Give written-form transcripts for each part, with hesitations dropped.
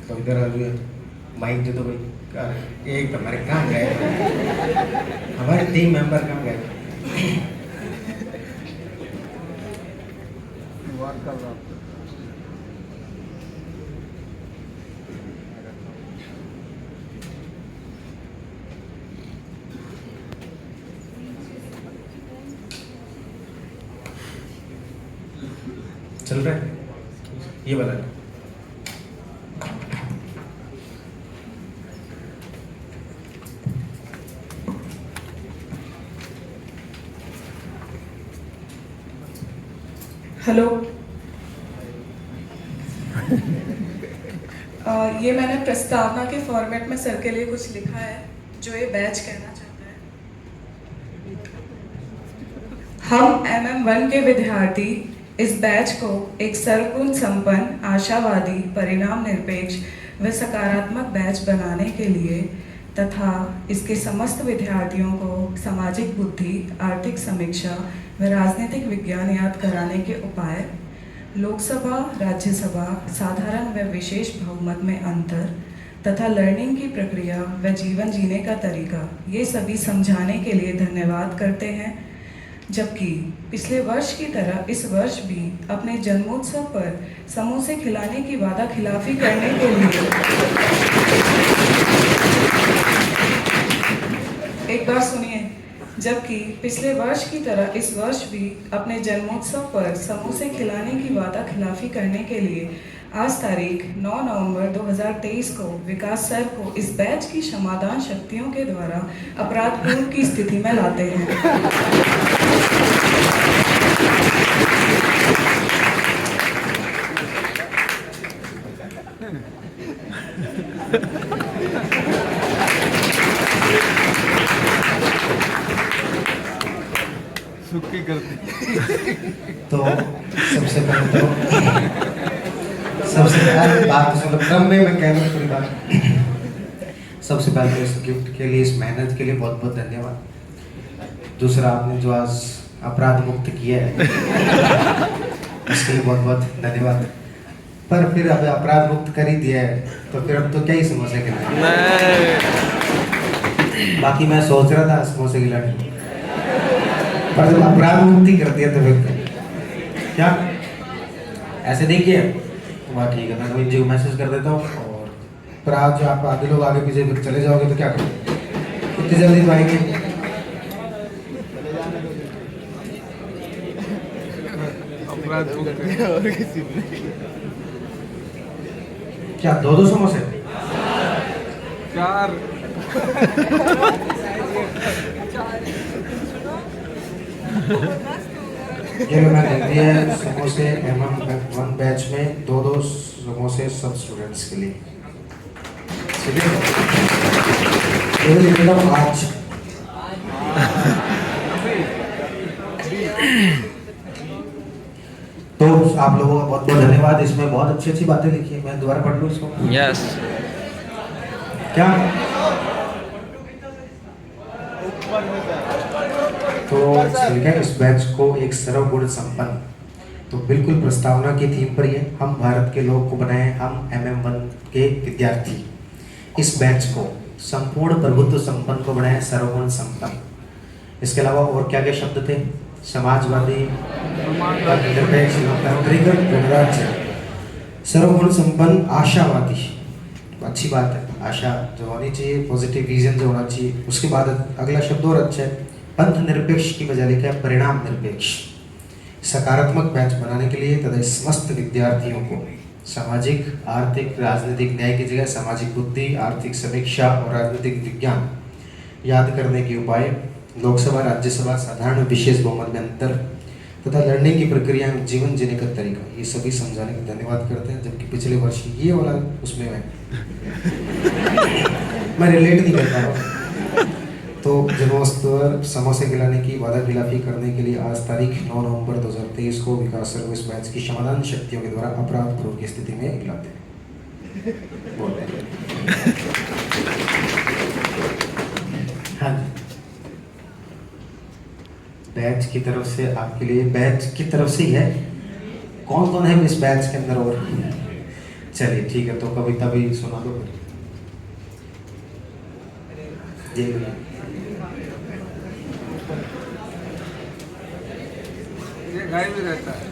तो इधर आ गया माइक दे दो भाई। एक तो हमारे कहाँ गए, हमारे टीम मेंबर कहाँ गए। बात कर रहा हूँ। चल रहा है ये वाला। हेलो। ये मैंने प्रस्तावना के फॉर्मेट में सर के लिए कुछ लिखा है जो ये बैच कहना चाहता है। हम MM1 के विद्यार्थी इस बैच को एक सर्वगुण संपन्न, आशावादी, परिणाम निरपेक्ष व सकारात्मक बैच बनाने के लिए तथा इसके समस्त विद्यार्थियों को सामाजिक बुद्धि, आर्थिक समीक्षा व राजनीतिक विज्ञान याद कराने के उपाय, लोकसभा, राज्यसभा, साधारण व विशेष बहुमत में अंतर तथा लर्निंग की प्रक्रिया व जीवन जीने का तरीका, ये सभी समझाने के लिए धन्यवाद करते हैं। जबकि पिछले वर्ष की तरह इस वर्ष भी अपने जन्मोत्सव पर समोसे खिलाने की वादा खिलाफी करने के लिए एक बार सुनिए। जबकि पिछले वर्ष की तरह इस वर्ष भी अपने जन्मोत्सव पर समोसे खिलाने की वादा खिलाफी करने के लिए आज तारीख 9 नवंबर 2023 को विकास सर को इस बैच की समाधान शक्तियों के द्वारा अपराध पूर्व की स्थिति में लाते हैं। सुक्की करती। तो सबसे पहले बात मतलब क्रम में मैं कहना पूरी बात। सबसे पहले तो इस गिफ्ट के लिए, इस मेहनत के लिए बहुत बहुत धन्यवाद। दूसरा, आपने जो आज अपराध मुक्त किया है इसके लिए बहुत बहुत धन्यवाद। पर फिर अब अपराध मुक्त कर ही दिया है तो फिर अब तो क्या ही समोसे खिलाएं। बाकी मैं सोच रहा था समोसे खिलाने, पर जब अपराध मुक्ति कर दिया तो फिर क्या ऐसे नहीं किया। वाह ठीक है, मैं तो जी को मैसेज कर देता हूँ। और पर आज जो आप आगे लोग आगे पीछे फिर चले जाओगे तो क्या करोगे, कितनी जल्दी तो आएंगे। अपराध मुक्त और किसी नहीं। क्या दो समोसे? 4 ये लो मैंने लिख दिया है समोसे MM1 बैच में दो समोसे सब स्टूडेंट्स के लिए। ये लिख देता हूँ आज। तो आप लोगों का बहुत बहुत धन्यवाद। इसमें बहुत अच्छी अच्छी बातें लिखी है, मैं दोबारा पढ़ लूँ इसको? यस। क्या तो ठीक है, इस बैच को एक सर्वगुण संपन्न, तो बिल्कुल प्रस्तावना की थीम पर ही है। हम भारत के लोग को बनाए, हम MM1 के विद्यार्थी इस बैच को संपूर्ण प्रभुत्व संपन्न को बनाए सर्वगुण संपन्न। इसके अलावा और क्या क्या शब्द थे? समाजवादी, निरपेक्ष, लोकतांत्रिक, गणराज्य, सर्वगुण संपन्न, आशावादी। अच्छी बात है, आशा जो होनी चाहिए, पॉजिटिव विजन जो होना चाहिए। उसके बाद अगला शब्द और अच्छा है, पंथ निरपेक्ष की बजाय लिखा है परिणाम निरपेक्ष। सकारात्मक बैच बनाने के लिए तथा समस्त विद्यार्थियों को सामाजिक, आर्थिक, राजनीतिक न्याय की जगह सामाजिक बुद्धि, आर्थिक समीक्षा और राजनीतिक विज्ञान याद करने के उपाय, लोकसभा, राज्यसभा, साधारण विशेष बहुमत में अंतर तथा लड़ने की प्रक्रिया में जीवन जीने का तरीका, ये सभी समझाने का धन्यवाद करते हैं। जबकि पिछले वर्ष ये वाला उसमें मैं रिलेट नहीं कर पा रहा हूँ। तो जन्मोत्सव पर समोसे खिलाने की वादा खिलाफी करने के लिए आज तारीख 9 नवंबर 2023 को विकास सर्विस बैच की समाधान शक्तियों के द्वारा अपराध पूर्व की स्थिति में लाते हैं। बोलते हैं हाँ जी। बैच की तरफ से आपके लिए, बैच की तरफ से ही है। कौन कौन है इस बैच के अंदर? और चलिए ठीक है, तो कविता भी सुना दो। जी भैया। ये गाय भी रहता है।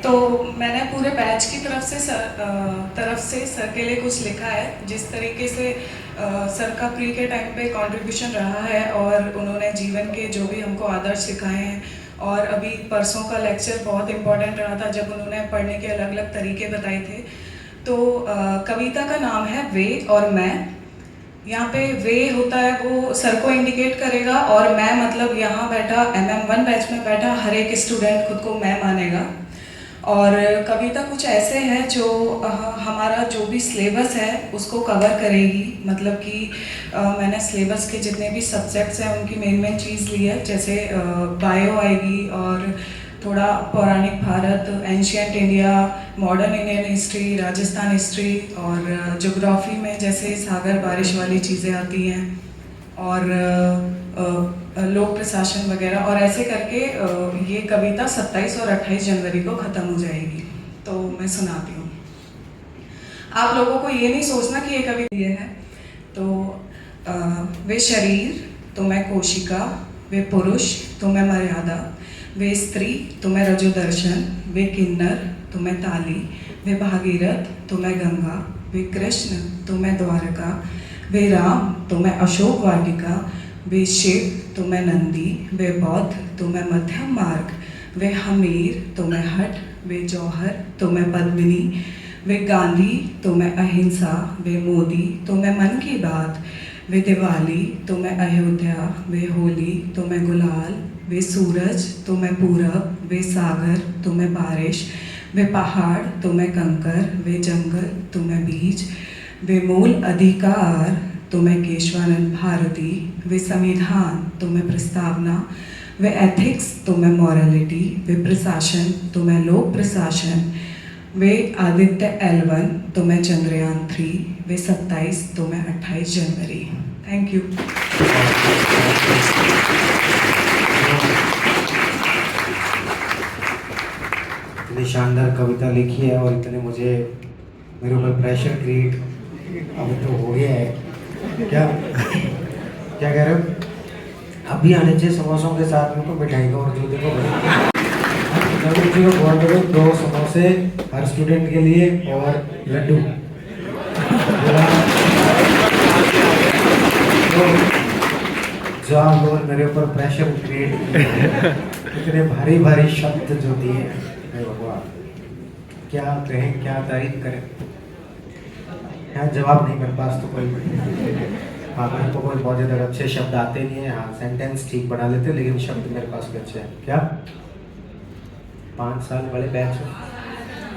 तो मैंने पूरे बैच की तरफ से सर के लिए कुछ लिखा है। जिस तरीके से सर का प्री के टाइम पे कंट्रीब्यूशन रहा है और उन्होंने जीवन के जो भी हमको आदर्श सिखाए हैं, और अभी परसों का लेक्चर बहुत इम्पोर्टेंट रहा था जब उन्होंने पढ़ने के अलग अलग तरीके बताए थे। तो कविता का नाम है वे और मैं। यहाँ पे वे होता है वो सर को इंडिकेट करेगा, और मैं मतलब यहाँ बैठा MM1 बैच में बैठा हर एक स्टूडेंट खुद को मैं मानेगा। और कविता कुछ ऐसे है जो हमारा जो भी सिलेबस है उसको कवर करेगी। मतलब कि मैंने सिलेबस के जितने भी सब्जेक्ट्स हैं उनकी मेन चीज़ ली है। जैसे बायो आएगी, और थोड़ा पौराणिक Bharat, ancient India, modern Indian history, Rajasthan history, और ज्योग्राफी में जैसे सागर बारिश वाली चीज़ें आती हैं, और लोक प्रशासन वगैरह। और ऐसे करके ये कविता 27 और 28 जनवरी को ख़त्म हो जाएगी। तो मैं सुनाती हूँ। आप लोगों को ये नहीं सोचना कि ये कविता ये है। तो वे शरीर तो मैं कोशिका, वे पुरुष तो मैं मर्यादा, वे स्त्री तो मैं रजोदर्शन, वे किन्नर तो मैं ताली, वे भागीरथ तो मैं गंगा, वे कृष्ण तो मैं द्वारका, वे राम तो मैं अशोक वाटिका, वे शिव तो मैं नंदी, वे बौद्ध तो मैं मध्यम मार्ग, वे हमीर तो मैं हठ, वे जौहर तो मैं पद्मिनी, वे गांधी तो मैं अहिंसा, वे मोदी तो मैं मन की बात, वे दिवाली तो मैं अयोध्या, वे होली तो मैं गुलाल, वे सूरज तो मैं पूरब, वे सागर तो मैं बारिश, वे पहाड़ तो मैं कंकर, वे जंगल तो मैं बीज, वे मूल अधिकार तो मैं केशवानंद भारती, वे संविधान तो मैं प्रस्तावना, वे एथिक्स तो मैं मॉरलिटी, वे प्रशासन तो मैं लोक प्रशासन, वे आदित्य L1 तो मैं चंद्रयान 3, वे 27 तो मैं 28 जनवरी। Thank you. इतनी शानदार कविता लिखी है, और इतने मुझे मेरे ऊपर प्रेशर क्रिएट अब तो हो गया है। क्या क्या कह रहे हो? अभी आने चाहिए समोसों के साथ में तो मिठाई का, और जो देखो जी को बोल दो 2 समोसे हर स्टूडेंट के लिए और लड्डू। जो आप लोग मेरे ऊपर प्रेशर क्रिएट, इतने भारी भारी शब्द जो दिए, भगवान क्या कहें, क्या तारीफ करें। यहाँ जवाब नहीं मेरे पास तो कोई। हाँ, मेरे को कोई बहुत ज़्यादा अच्छे शब्द आते नहीं है। हाँ, सेंटेंस ठीक बना लेते, लेकिन शब्द मेरे पास भी अच्छे हैं। क्या 5 साल वाले बैच में,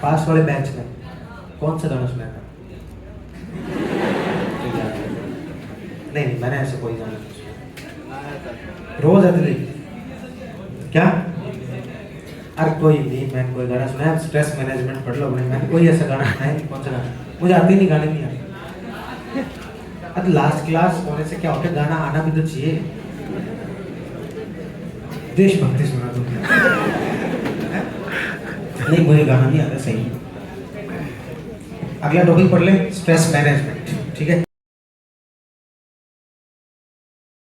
पास वाले बैच में कौन सा गाना सुनाया था? नहीं, मैंने ऐसे कोई गाना नहीं सुना। रोज अदली क्या? अरे कोई नहीं, मैंने कोई गाना सुना है, स्ट्रेस मैनेजमेंट पढ़ लो। मैंने कोई ऐसा गाना सुना है? कौन सा गाना? मुझे आते नहीं, गाने नहीं आते। अब लास्ट क्लास होने से क्या होता है, गाना आना भी तो चाहिए। देशभक्ति सुना दो। नहीं, मुझे गाना नहीं आता सही। अगला टॉपिक पढ़ ले, स्ट्रेस मैनेजमेंट। ठीक है।